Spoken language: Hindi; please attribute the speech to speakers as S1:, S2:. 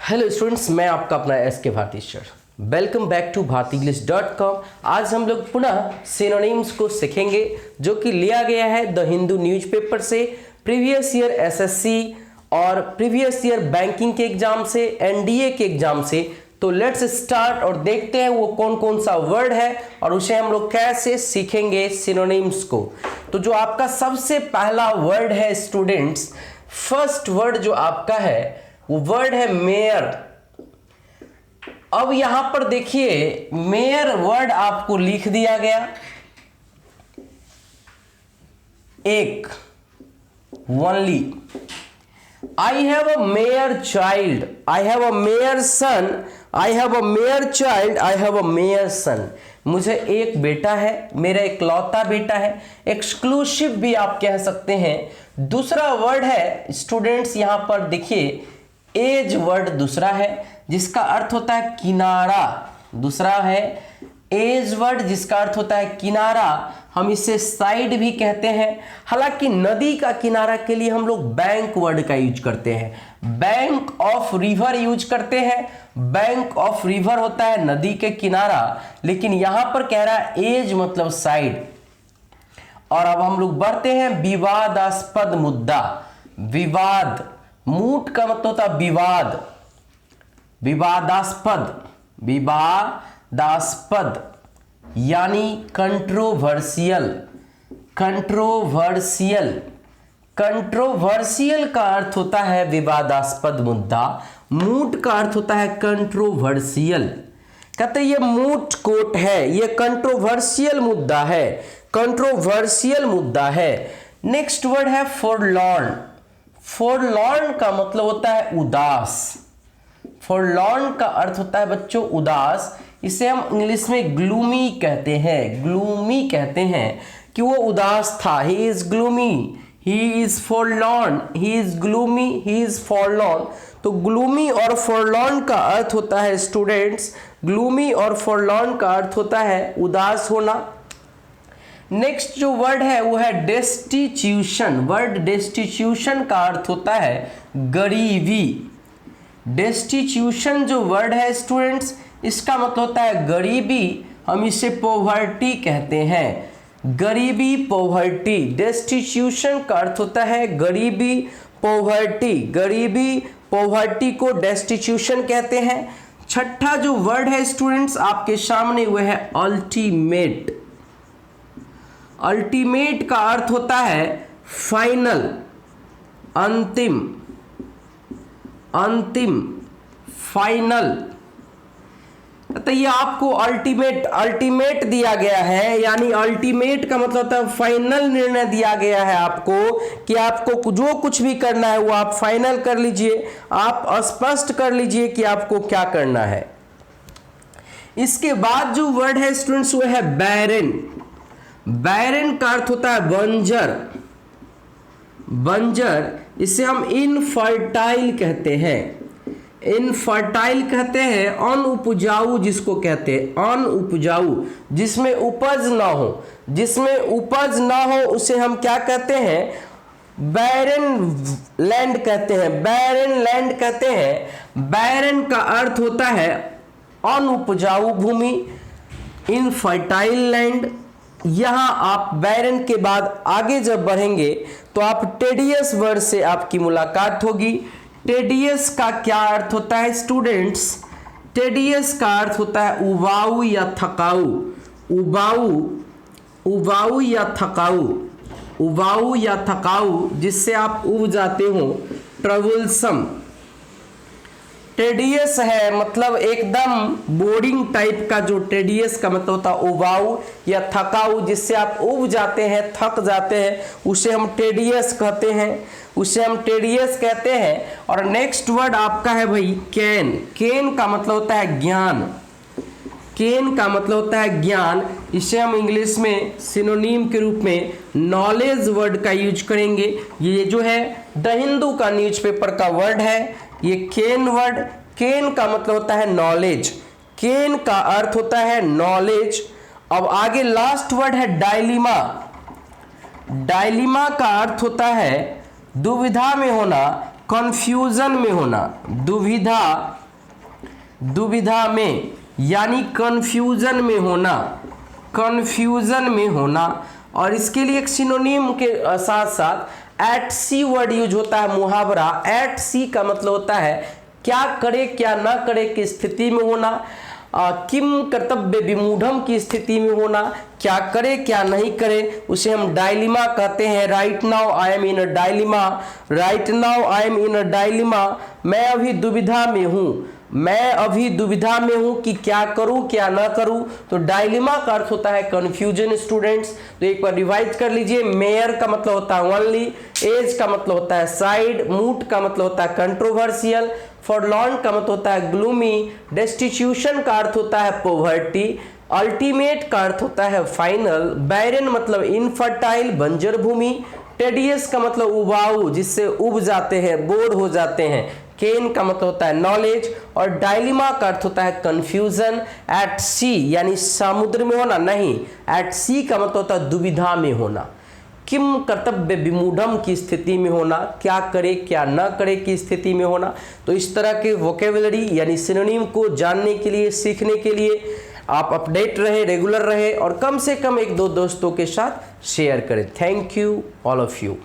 S1: हेलो स्टूडेंट्स, मैं आपका अपना S K. Bharti sir. Welcome back to bhartienglish.com। आज हम लोग पुनः सिनोनिम्स को सीखेंगे जो कि लिया गया है द हिंदू न्यूज़पेपर से, प्रीवियस ईयर एसएससी और प्रीवियस ईयर बैंकिंग के एग्जाम से, एनडीए के एग्जाम से। तो लेट्स स्टार्ट और देखते हैं वो कौन कौन सा वर्ड है और उसे हम लोग कैसे सीखेंगे सिनोनिम्स को। तो जो आपका सबसे पहला वर्ड है स्टूडेंट्स, फर्स्ट वर्ड जो आपका है वो वर्ड है मेयर। अब यहां पर देखिए मेयर वर्ड आपको लिख दिया गया, एक only. I have a mere child, I have a mere son, I have a mere child, I have a mere son. मुझे एक बेटा है, मेरा इकलौता बेटा है, एक्सक्लूसिव भी आप कह सकते हैं। दूसरा वर्ड है स्टूडेंट्स, यहां पर देखिए एज वर्ड दूसरा है जिसका अर्थ होता है किनारा। दूसरा है एज वर्ड जिसका अर्थ होता है किनारा। हम इसे साइड भी कहते हैं। हालांकि नदी का किनारा के लिए हम लोग बैंक वर्ड का यूज करते हैं, बैंक ऑफ रिवर यूज करते हैं। बैंक ऑफ रिवर होता है नदी के किनारा, लेकिन यहां पर कह रहा है एज मतलब साइड। और अब हम लोग बढ़ते हैं विवादास्पद मुद्दा। विवाद, मूट का मतलब होता है विवाद, विवादास्पद, विवादास्पद यानी कंट्रोवर्शियल। कंट्रोवर्शियल, कंट्रोवर्शियल का अर्थ होता है विवादास्पद मुद्दा, मूट का अर्थ होता है कंट्रोवर्शियल। कहते ये मूट कोट है, ये कंट्रोवर्शियल मुद्दा है, कंट्रोवर्शियल मुद्दा है। नेक्स्ट वर्ड है फॉरलॉर्न। फॉरलॉर्न का मतलब होता है उदास। फॉरलॉर्न का अर्थ होता है बच्चों उदास। इसे हम इंग्लिश में ग्लूमी कहते हैं, ग्लूमी कहते हैं कि वो उदास था। He is gloomy, he is forlorn, he is gloomy, he is forlorn. तो ग्लूमी और फॉरलॉर्न का अर्थ होता है स्टूडेंट्स, ग्लूमी और फॉरलॉर्न का अर्थ होता है उदास होना। नेक्स्ट जो वर्ड है वो है डेस्टिट्यूशन। वर्ड डेस्टिट्यूशन का अर्थ होता है गरीबी। डेस्टिट्यूशन जो वर्ड है स्टूडेंट्स, इसका मतलब होता है गरीबी। हम इसे पॉवर्टी कहते हैं, गरीबी, पॉवर्टी। डेस्टिट्यूशन का अर्थ होता है गरीबी, पॉवर्टी। गरीबी, पॉवर्टी को डेस्टिट्यूशन कहते हैं। छठा जो वर्ड है स्टूडेंट्स आपके सामने वो है अल्टीमेट। अल्टीमेट का अर्थ होता है फाइनल, अंतिम, अंतिम, फाइनल। तो ये आपको अल्टीमेट, अल्टीमेट दिया गया है, यानी अल्टीमेट का मतलब होता है फाइनल निर्णय दिया गया है आपको कि आपको जो कुछ भी करना है वो आप फाइनल कर लीजिए, आप स्पष्ट कर लीजिए कि आपको क्या करना है। इसके बाद जो वर्ड है स्टूडेंट्स वो है बैरन। बैरन का अर्थ होता है बंजर, बंजर। इसे हम इनफर्टाइल कहते हैं, इनफर्टाइल कहते हैं, अनउपजाऊ जिसको कहते हैं, अनउपजाऊ, जिसमें उपज ना हो, जिसमें उपज ना हो उसे हम क्या कहते हैं, बैरन लैंड कहते हैं, बैरन लैंड कहते हैं। बैरन का अर्थ होता है अनउपजाऊ भूमि, इनफर्टाइल लैंड। यहां आप बैरन के बाद आगे जब बढ़ेंगे तो आप टेडियस वर्ड से आपकी मुलाकात होगी। टेडियस का क्या अर्थ होता है स्टूडेंट्स? टेडियस का अर्थ होता है उबाऊ या थकाऊ, उबाऊ, उबाऊ या थकाऊ, उबाऊ या थकाऊ, जिससे आप उब जाते हो, ट्रबलसम। टेडियस है मतलब एकदम बोरिंग टाइप का, जो टेडियस का मतलब होता है उबाऊ या थकाऊ, जिससे आप उब जाते हैं, थक जाते हैं, उसे हम टेडियस कहते हैं, उसे हम टेडियस कहते हैं। और नेक्स्ट वर्ड आपका है भाई कैन। कैन का मतलब होता है ज्ञान, कैन का मतलब होता है ज्ञान। इसे हम इंग्लिश में सिनोनिम के रूप में नॉलेज वर्ड का यूज करेंगे। ये जो है द हिंदू का न्यूज़पेपर का वर्ड है ये केन वर्ड। केन का मतलब होता है नॉलेज, केन का अर्थ होता है नॉलेज। अब आगे लास्ट वर्ड है डायलिमा। डायलिमा का अर्थ होता है दुविधा में होना, कंफ्यूजन में होना, दुविधा में यानी कंफ्यूजन में होना, कंफ्यूजन में होना। और इसके लिए एक सिनोनिम के साथ साथ एट सी वर्ड यूज होता है, मुहावरा। एट सी का मतलब होता है क्या करे क्या ना करे की स्थिति में होना, किम कर्तव्य विमूढ़म की स्थिति में होना, क्या करे क्या नहीं करे, उसे हम डायलिमा कहते हैं। Right now I am in a dilemma, right now I am in a dilemma, मैं अभी दुविधा में हूँ, मैं अभी दुविधा में हूं कि क्या करूं क्या ना करूं। तो डायलिमा का अर्थ होता है कंफ्यूजन स्टूडेंट्स। तो एक बार रिवाइज कर लीजिए। मेयर का मतलब होता है ओनली, एज का मतलब होता है साइड, मूट का मतलब होता है कंट्रोवर्शियल, फॉरलॉर्न का मतलब होता है ग्लूमी, डेस्टिट्यूशन का अर्थ होता है पॉवर्टी, अल्टीमेट का अर्थ होता है फाइनल, बैरन मतलब इनफर्टाइल बंजर भूमि, टेडियस का मतलब उबाऊ जिससे उब जाते हैं, बोर हो जाते हैं, केन का मतलब होता है नॉलेज, और डायलिमा का अर्थ होता है कंफ्यूजन। एट सी यानी समुद्र में होना नहीं, एट सी का मतलब होता है दुविधा में होना, किम कर्तव्य विमूढ़म की स्थिति में होना, क्या करे क्या ना करे की स्थिति में होना। तो इस तरह के वोकेबुलरी यानी सिनोनिम को जानने के लिए, सीखने के लिए आप अपडेट रहे, रेगुलर रहे और कम से कम 1-2 दोस्तों के साथ शेयर करें। Thank you all of you.